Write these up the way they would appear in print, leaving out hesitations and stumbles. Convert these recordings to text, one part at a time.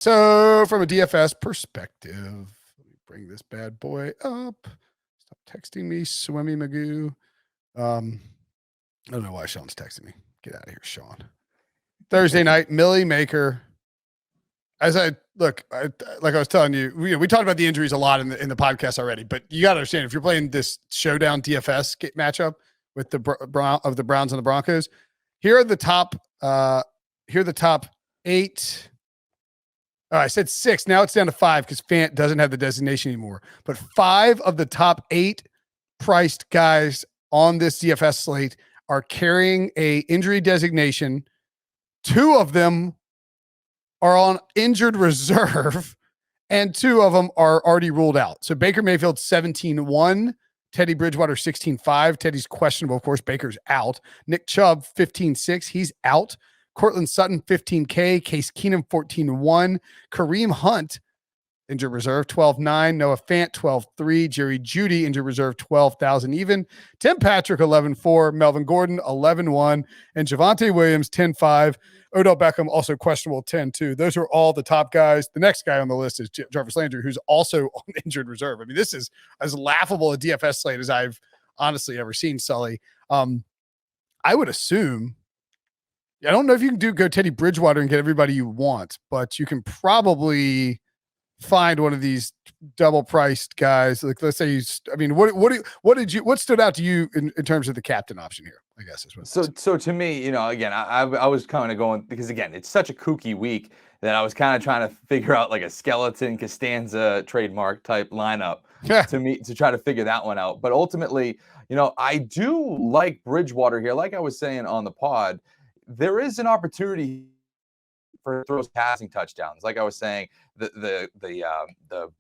So from a DFS perspective, let me bring this bad boy up. Stop texting me, Swimmy Magoo. I don't know why Sean's texting me. Get out of here, Sean. Thursday night, Millie Maker. As I look, like I was telling you, we talked about the injuries a lot in the podcast already. But you got to understand, if you're playing this showdown DFS matchup with the Browns and the Broncos, here are the top. Here are the top 8. Oh, I said 6. Now it's down to 5 because Fant doesn't have the designation anymore. But 5 of the top 8 priced guys on this DFS slate are carrying a injury designation. 2 of them are on injured reserve, and 2 of them are already ruled out. So Baker Mayfield 17-1, Teddy Bridgewater 16-5. Teddy's questionable, of course. Baker's out. Nick Chubb 15-6. He's out. Cortland Sutton 15K. Case Keenum 14-1. Kareem Hunt injured reserve 12-9. Noah Fant 12-3. Jerry Jeudy injured reserve 12,000 even. Tim Patrick 11-4. Melvin Gordon 11-1, and Javonte Williams 10-5. Odell Beckham also questionable 10-2. Those are all the top guys. The next guy on the list is Jarvis Landry, who's also on injured reserve. I mean, this is as laughable a DFS slate as I've honestly ever seen, Sully. I would assume, I don't know if you can go Teddy Bridgewater and get everybody you want, but you can probably find one of these double priced guys. Like, let's say what stood out to you in terms of the captain option here, I guess is what. So to me, again, I was kind of going, because again, it's such a kooky week that I was kind of trying to figure out like a skeleton Costanza trademark type lineup to try to figure that one out. But ultimately, I do like Bridgewater here. Like I was saying on the pod, there is an opportunity for throws passing touchdowns. Like I was saying, the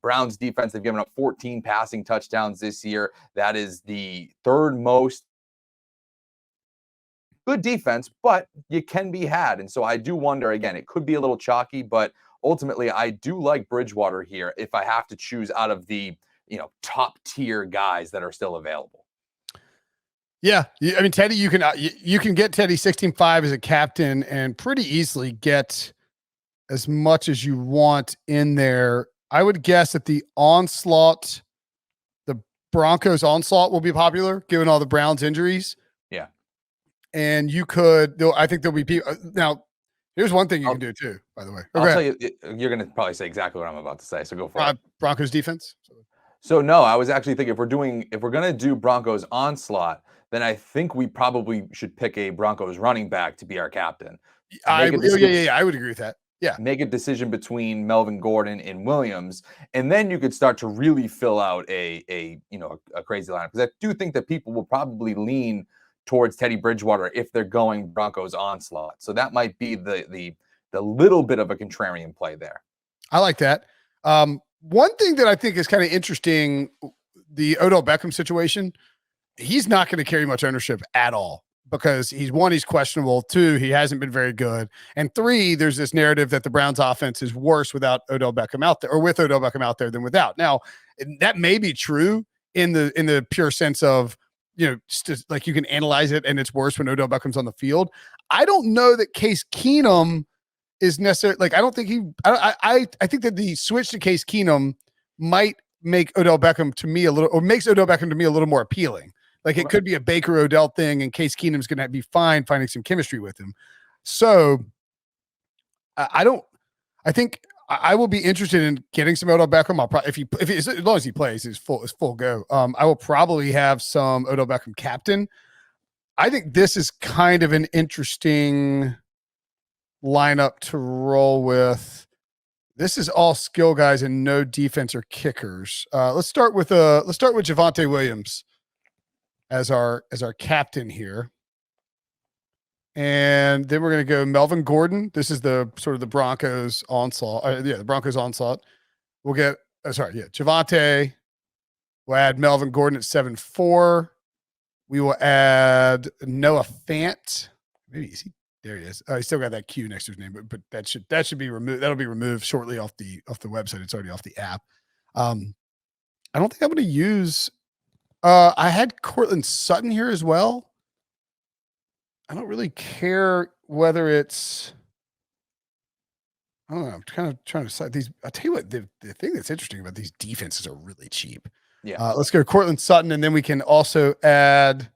Browns defense, they've given up 14 passing touchdowns this year. That is the 3rd most. Good defense, but you can be had. And so I do wonder, again, it could be a little chalky, but ultimately I do like Bridgewater here if I have to choose out of the, top tier guys that are still available. Yeah. I mean, Teddy, you can get Teddy 16-5 as a captain and pretty easily get as much as you want in there. I would guess that the Broncos onslaught will be popular given all the Browns injuries. Yeah. And I think there'll be people. Now, here's one thing you can do too, by the way. I'll tell you, you're going to probably say exactly what I'm about to say. So go for it. Broncos defense. So no, I was actually thinking if we're going to do Broncos onslaught, then I think we probably should pick a Broncos running back to be our captain. I would agree with that. Yeah. Make a decision between Melvin Gordon and Williams, and then you could start to really fill out a crazy lineup. Because I do think that people will probably lean towards Teddy Bridgewater if they're going Broncos onslaught. So that might be the little bit of a contrarian play there. I like that. One thing that I think is kind of interesting, the Odell Beckham situation, he's not going to carry much ownership at all because he's questionable. 2, he hasn't been very good. And 3, there's this narrative that the Browns offense is worse without Odell Beckham out there, or with Odell Beckham out there, than without. Now, that may be true in the pure sense of, like you can analyze it and it's worse when Odell Beckham's on the field. I don't know that Case Keenum is necessary. Like, I don't think I think that the switch to Case Keenum might make Odell Beckham makes Odell Beckham to me a little more appealing. Like, it could be a Baker Odell thing, and Case Keenum's going to be fine finding some chemistry with him. So I think I will be interested in getting some Odell Beckham. I'll probably, as long as he plays, it's full go. I will probably have some Odell Beckham captain. I think this is kind of an interesting lineup to roll with. This is all skill guys and no defense or kickers. Let's start with Javonte Williams as our captain here. And then we're going to go Melvin Gordon. This is the sort of the Broncos onslaught. The Broncos onslaught. We'll get, Javonte. We'll add Melvin Gordon at 7-4. We will add Noah Fant. Maybe is he? There he is. He still got that Q next to his name, but that should be removed. That'll be removed shortly off the website. It's already off the app. I don't think I'm going to use. I had Cortland Sutton here as well. I don't really care whether it's. I don't know. I'm kind of trying to decide these. I'll tell you what, the thing that's interesting about these defenses are really cheap. Yeah. Let's go Cortland Sutton, and then we can also add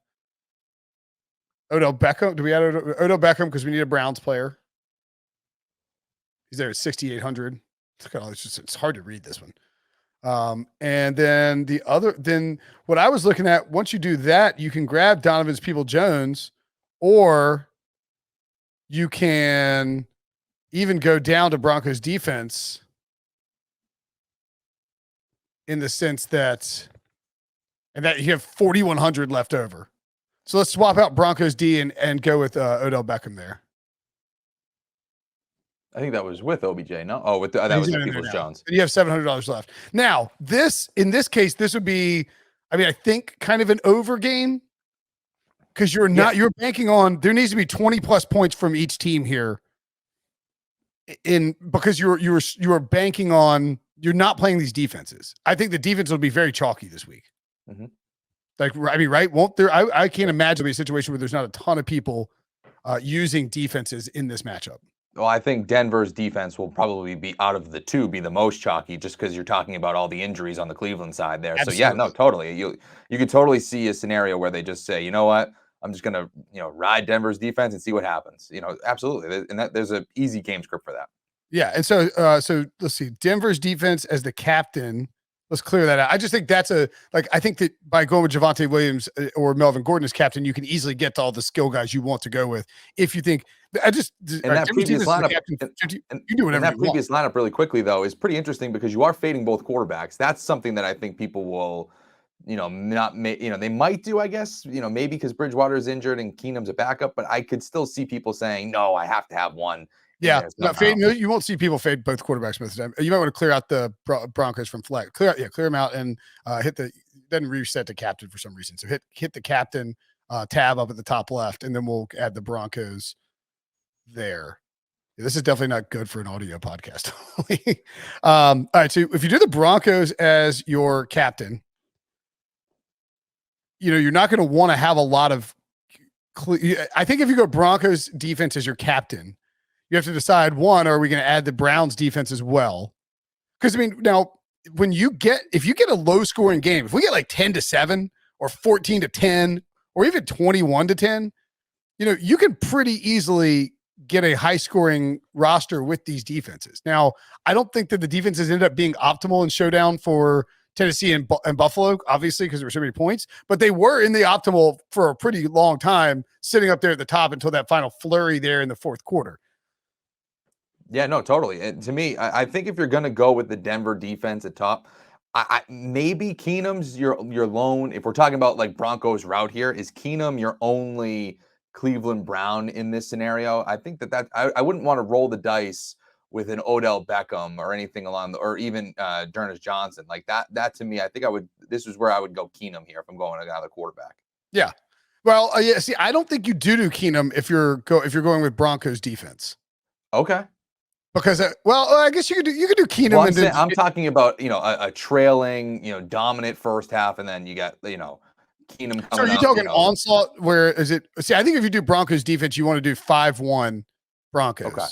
Odell Beckham. Do we add Odell Beckham because we need a Browns player? He's there at 6,800. It's hard to read this one. And then then what I was looking at, once you do that, you can grab Donovan's People-Jones, or you can even go down to Broncos defense in the sense that, and that you have 4,100 left over. So let's swap out Broncos D and go with Odell Beckham there. I think that was with OBJ, no? Oh, that was Peoples-Jones. You have $700 left. Now, in this case, this would be, I think kind of an over game, because you're banking on, there needs to be 20 plus points from each team here. Because you're banking on, you're not playing these defenses. I think the defense will be very chalky this week. Mm-hmm. Right? Won't there? I can't imagine there'll be a situation where there's not a ton of people using defenses in this matchup. Well, I think Denver's defense will probably be, out of the two, be the most chalky, just because you're talking about all the injuries on the Cleveland side there. Absolutely. So yeah, no, totally. You could totally see a scenario where they just say, you know what, I'm just gonna ride Denver's defense and see what happens. Absolutely, and there's an easy game script for that. Yeah, and so let's see, Denver's defense as the captain. Let's clear that out. I just think that's I think that by going with Javonte Williams or Melvin Gordon as captain, you can easily get to all the skill guys you want to go with. If you think, that previous lineup, you do whatever. That previous lineup, really quickly though, is pretty interesting because you are fading both quarterbacks. That's something that I think people will, they might do, I guess, maybe because Bridgewater is injured and Keenum's a backup, but I could still see people saying, no, I have to have one. Yeah, you won't see people fade both quarterbacks most of the time. You might want to clear out the Broncos from flex. Clear them out and doesn't reset to captain for some reason. So hit the captain tab up at the top left, and then we'll add the Broncos there. Yeah, this is definitely not good for an audio podcast. All right, so if you do the Broncos as your captain, you're not going to want to have a lot of. I think if you go Broncos defense as your captain, you have to decide, one, are we going to add the Browns defense as well? Because now if you get a low scoring game, if we get like 10-7 or 14-10 or even 21-10, you can pretty easily get a high scoring roster with these defenses. Now, I don't think that the defenses ended up being optimal in Showdown for Tennessee and Buffalo, obviously, because there were so many points, but they were in the optimal for a pretty long time, sitting up there at the top until that final flurry there in the fourth quarter. Yeah, no, totally. And to me, I think if you're going to go with the Denver defense at top, maybe Keenum's your lone. If we're talking about like Broncos route here, is Keenum your only Cleveland Brown in this scenario? I think that I wouldn't want to roll the dice with an Odell Beckham or anything or even D'Ernest Johnson like that. That to me, I think this is where I would go Keenum here if I'm going another quarterback. Yeah. Well, yeah. See, I don't think you do Keenum if you're going with Broncos defense. Okay. Because I guess you could do Keenum. Well, I'm talking about a trailing dominant first half, and then you got Keenum. So are you talking onslaught? Where is it? See, I think if you do Broncos defense, you want to do 5-1 Broncos. Okay.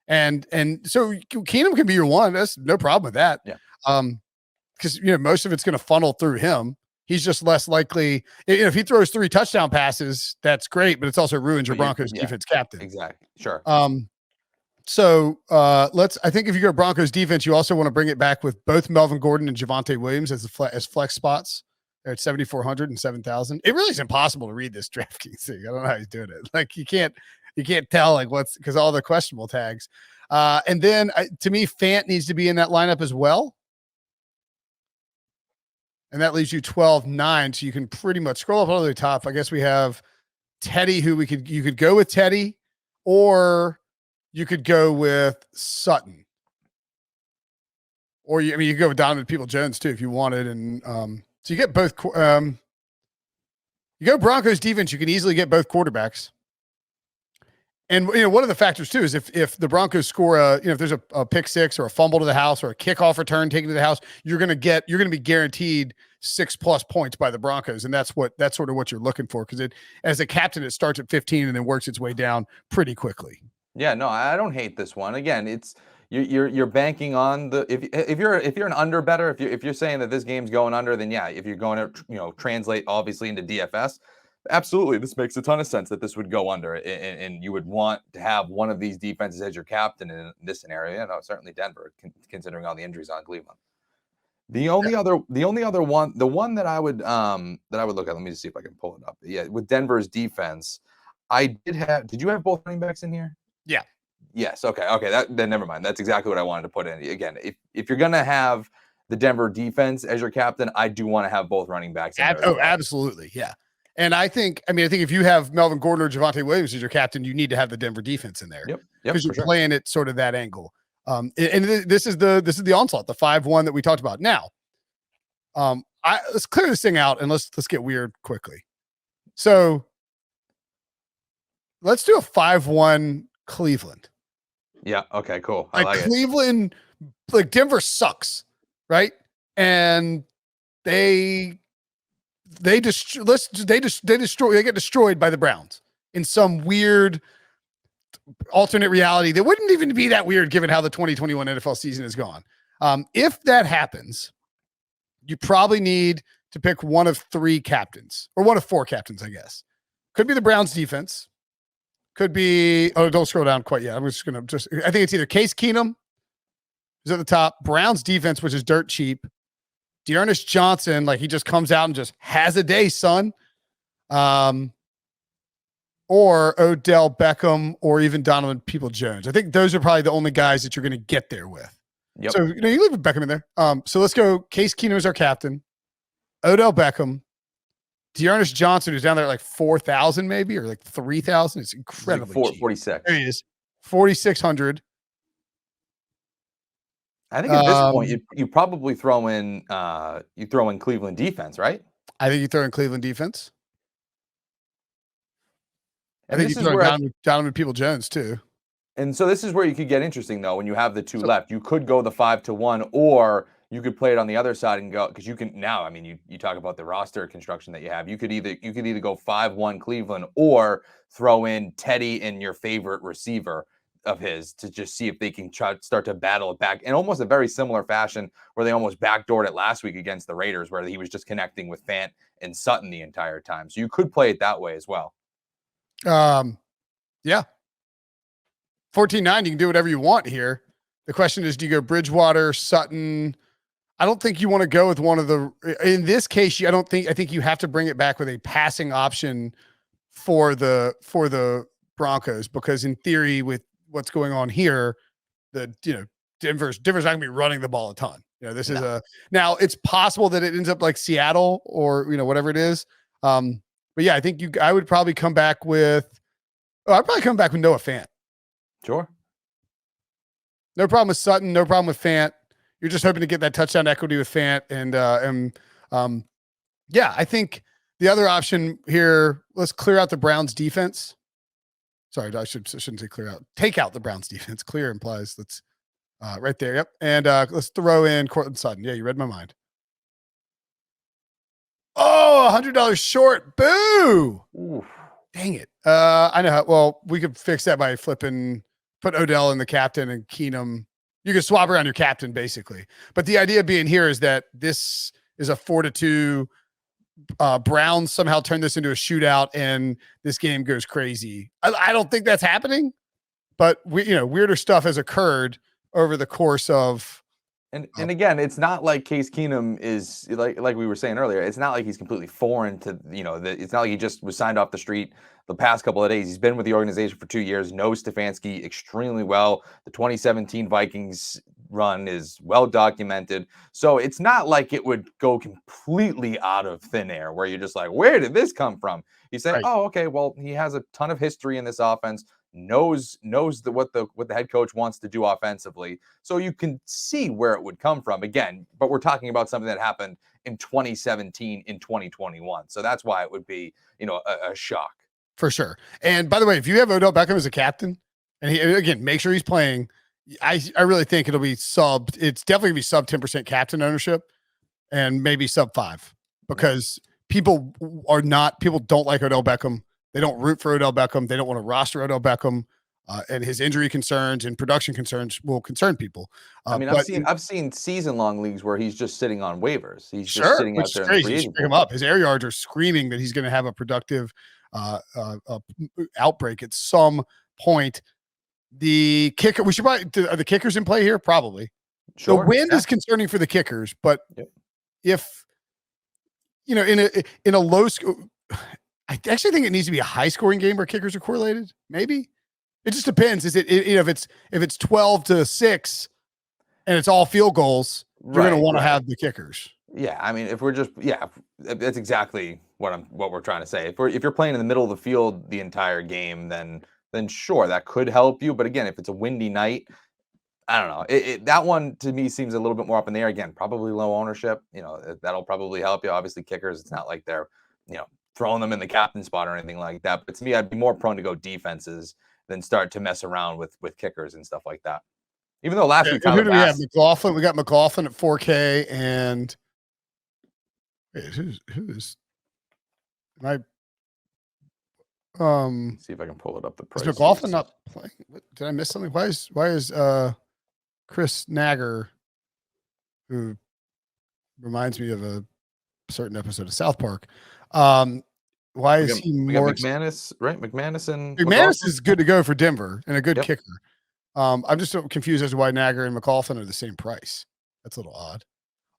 And so Keenum can be your one. That's no problem with that. Yeah. Because most of it's going to funnel through him. He's just less likely. If he throws 3 touchdown passes, that's great, but it's also ruins your Broncos defense captain. Exactly. Sure. So I think if you go Broncos defense, you also want to bring it back with both Melvin Gordon and Javonte Williams as flex spots. They're at 7,400 and 7,000. It really is impossible to read this Draftkings thing. I don't know how he's doing it. Like you can't tell like because all the questionable tags. And then to me, Fant needs to be in that lineup as well. And that leaves you 12-9. So you can pretty much scroll up all the way top. I guess we have Teddy, you could go with Teddy, or you could go with Sutton, or you could go with Donovan People-Jones too if you wanted. And so you get both. You go Broncos defense, you can easily get both quarterbacks. And one of the factors too is if the Broncos score if there's a pick six or a fumble to the house or a kickoff return taken to the house, you're going to be guaranteed 6+ points by the Broncos, and that's sort of what you're looking for, because as a captain it starts at 15 and then works its way down pretty quickly. Yeah, no, I don't hate this one. Again, it's you're banking on the if you're an under better, if you're saying that this game's going under, then yeah, if you're going to translate obviously into DFS, absolutely, this makes a ton of sense that this would go under, and you would want to have one of these defenses as your captain in this scenario. Certainly Denver, considering all the injuries on Cleveland. The only other one, the one that I would look at, let me just see if I can pull it up. Yeah, with Denver's defense, did you have both running backs in here? Yeah. Yes. Okay. Then never mind. That's exactly what I wanted to put in. Again, if you're gonna have the Denver defense as your captain, I do want to have both running backs in there. Absolutely. Yeah. And I think if you have Melvin Gordon or Javonte Williams as your captain, you need to have the Denver defense in there. Yep. Because you're playing it sort of that angle. And this is the onslaught, the 5-1 that we talked about. Now, let's clear this thing out and let's get weird quickly. So let's do a 5-1 Cleveland. Yeah. Okay. Cool. I like Cleveland, like Denver sucks, right? And they get destroyed by the Browns in some weird alternate reality that wouldn't even be that weird given how the 2021 NFL season has gone. If that happens, you probably need to pick one of 3 captains or one of 4 captains, I guess. Could be the Browns defense. Could be, don't scroll down quite yet. I'm just going to I think it's either Case Keenum is at the top, Browns defense, which is dirt cheap. Dearness Johnson, like he just comes out and just has a day, son. Or Odell Beckham or even Donovan People-Jones. I think those are probably the only guys that you're going to get there with. Yep. So, you leave Beckham in there. So let's go. Case Keenum is our captain. Odell Beckham. Dearness Johnson, who's down there at like 4,000 maybe, or like 3,000. It's incredibly cheap. 46. There he is. 4,600. I think at this point, you probably throw in Cleveland defense, right? I think you throw in Cleveland defense. I And think you throw Donovan People-Jones too. And so this is where you could get interesting, though, when you have the 2 left. You could go the 5-1, or you could play it on the other side and go, because you can now. I mean, you talk about the roster construction that you have. You could either go 5-1 Cleveland or throw in Teddy and your favorite receiver of his to just see if they can start to battle it back in almost a very similar fashion where they almost backdoored it last week against the Raiders, where he was just connecting with Fant and Sutton the entire time. So you could play it that way as well. Yeah. 14-9, you can do whatever you want here. The question is, do you go Bridgewater, Sutton? I don't think you want to go with one of the, in this case, I think you have to bring it back with a passing option for the Broncos, because in theory, with what's going on here, Denver's not going to be running the ball a ton. This is now it's possible that it ends up like Seattle or, whatever it is. But yeah, I think I would probably come back with, I'd probably come back with Noah Fant. Sure. No problem with Sutton. No problem with Fant. You're just hoping to get that touchdown equity with Fant. And yeah, I think the other option here, let's clear out the Browns defense. Sorry, I shouldn't say clear out. Take out the Browns defense. Clear implies let's right there. Yep. And let's throw in Cortland Sutton. Yeah, you read my mind. Oh, $100 short. Boo. Oof. Dang it. I know how, well, we could fix that by put Odell in the captain and Keenum. You can swap around your captain basically. But the idea being here is that this is a 4-2. Browns somehow turn this into a shootout and this game goes crazy. I don't think that's happening, but weirder stuff has occurred over the course of. And again, it's not like Case Keenum is like we were saying earlier. It's not like he's completely foreign to it's not like he just was signed off the street the past couple of days. He's been with the organization for 2 years, knows Stefanski extremely well. The 2017 Vikings run is well documented. So it's not like it would go completely out of thin air where you're just like, where did this come from? You say, right. Oh, okay, well, he has a ton of history in this offense, knows what the head coach wants to do offensively. So you can see where it would come from again, but we're talking about something that happened in 2017 in 2021. So that's why it would be, a shock. For sure. And by the way, if you have Odell Beckham as a captain, and again, make sure he's playing, I really think it'll be it's definitely gonna be sub 10% captain ownership and maybe sub 5, because people don't like Odell Beckham. They don't root for Odell Beckham. They don't want to roster Odell Beckham. and his injury concerns and production concerns will concern people. I mean, I've seen season-long leagues where he's just sitting on waivers. He's just sitting out which there is in the crazy. free You agent should pick him pool. up. His air yards are screaming that he's going to have a productive outbreak at some point. The kicker, we should probably, are the kickers in play here? Probably. Sure. The wind is concerning for the kickers, but if in a low score, I actually think it needs to be a high scoring game where kickers are correlated. Maybe it just depends. Is it if it's 12-6 and it's all field goals, you're going to want to have the kickers. Yeah, I mean, if we're just that's exactly what we're trying to say. If you're playing in the middle of the field the entire game, then sure, that could help you. But again, if it's a windy night, I don't know. That one to me seems a little bit more up in the air. Again, probably low ownership. That'll probably help you. Obviously, kickers, it's not like they're throwing them in the captain spot or anything like that. But to me, I'd be more prone to go defenses than start to mess around with kickers and stuff like that. Even though last week, who do we have? McLaughlin. We got McLaughlin at 4K and who's I see if I can pull it up. The price. Is McLaughlin not playing? Did I miss something? Why is Chris Nagger, who reminds me of a certain episode of South Park, why is he more McManus, right? McManus is good to go for Denver and a good kicker. I'm just so confused as to why Nagger and McLaughlin are the same price. That's a little odd.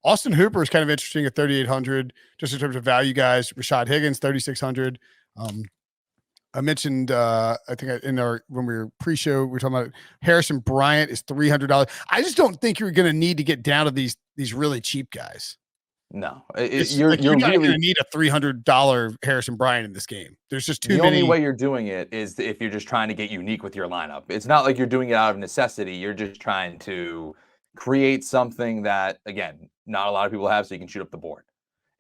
Austin Hooper is kind of interesting at 3,800, just in terms of value guys. Rashad Higgins, 3,600. I mentioned, I think when we were pre-show, we were talking about Harrison Bryant is $300. I just don't think you're going to need to get down to these really cheap guys. No, you're not really going to need a $300 Harrison Bryant in this game. There's just too many. The only way you're doing it is if you're just trying to get unique with your lineup. It's not like you're doing it out of necessity. You're just trying to create something that, again, not a lot of people have, so you can shoot up the board.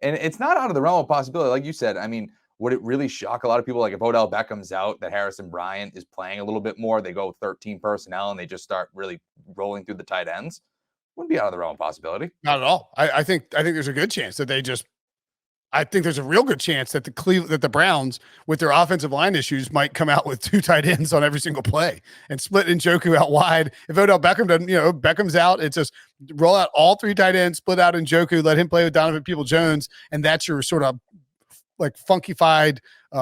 And it's not out of the realm of possibility. Like you said, I mean, would it really shock a lot of people? Like if Odell Beckham's out, that Harrison Bryant is playing a little bit more, they go 13 personnel and they just start really rolling through the tight ends? Wouldn't be out of the realm of possibility. Not at all. I think there's a good chance that I think there's a real good chance that the Browns, with their offensive line issues, might come out with two tight ends on every single play and split Njoku out wide. If Odell Beckham doesn't, Beckham's out, it's just roll out all three tight ends, split out Njoku, let him play with Donovan Peoples-Jones, and that's your sort of like funkified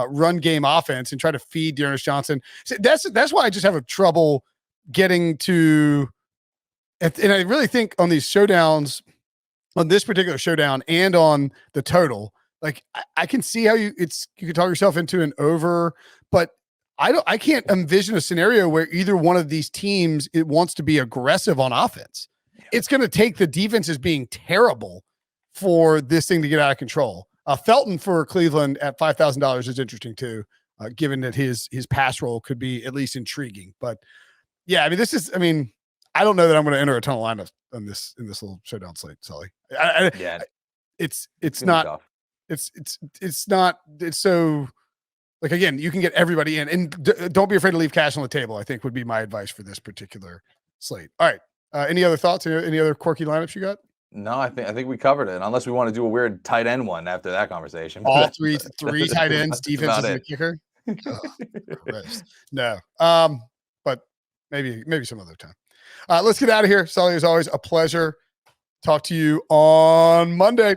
run game offense, and try to feed Dearness Johnson. So that's why I just have a trouble getting to. And I really think on these showdowns, on this particular showdown and on the total, like I can see how you can talk yourself into an over, but I can't envision a scenario where either one of these teams wants to be aggressive on offense. It's going to take the defenses being terrible for this thing to get out of control. Felton for Cleveland at $5,000 is interesting too, given that his pass roll could be at least intriguing. But yeah, I mean, I don't know that I'm going to enter a ton of lineups in this little showdown slate, Sully. It's not. It's not. It's so like, again, you can get everybody in, and don't be afraid to leave cash on the table, I think would be my advice for this particular slate. All right. Any other thoughts? Any other quirky lineups you got? No, I think we covered it. Unless we want to do a weird tight end one after that conversation. All three tight ends, defenses, and the kicker. Oh, no. But maybe some other time. Let's get out of here. Sully, as always, a pleasure. Talk to you on Monday.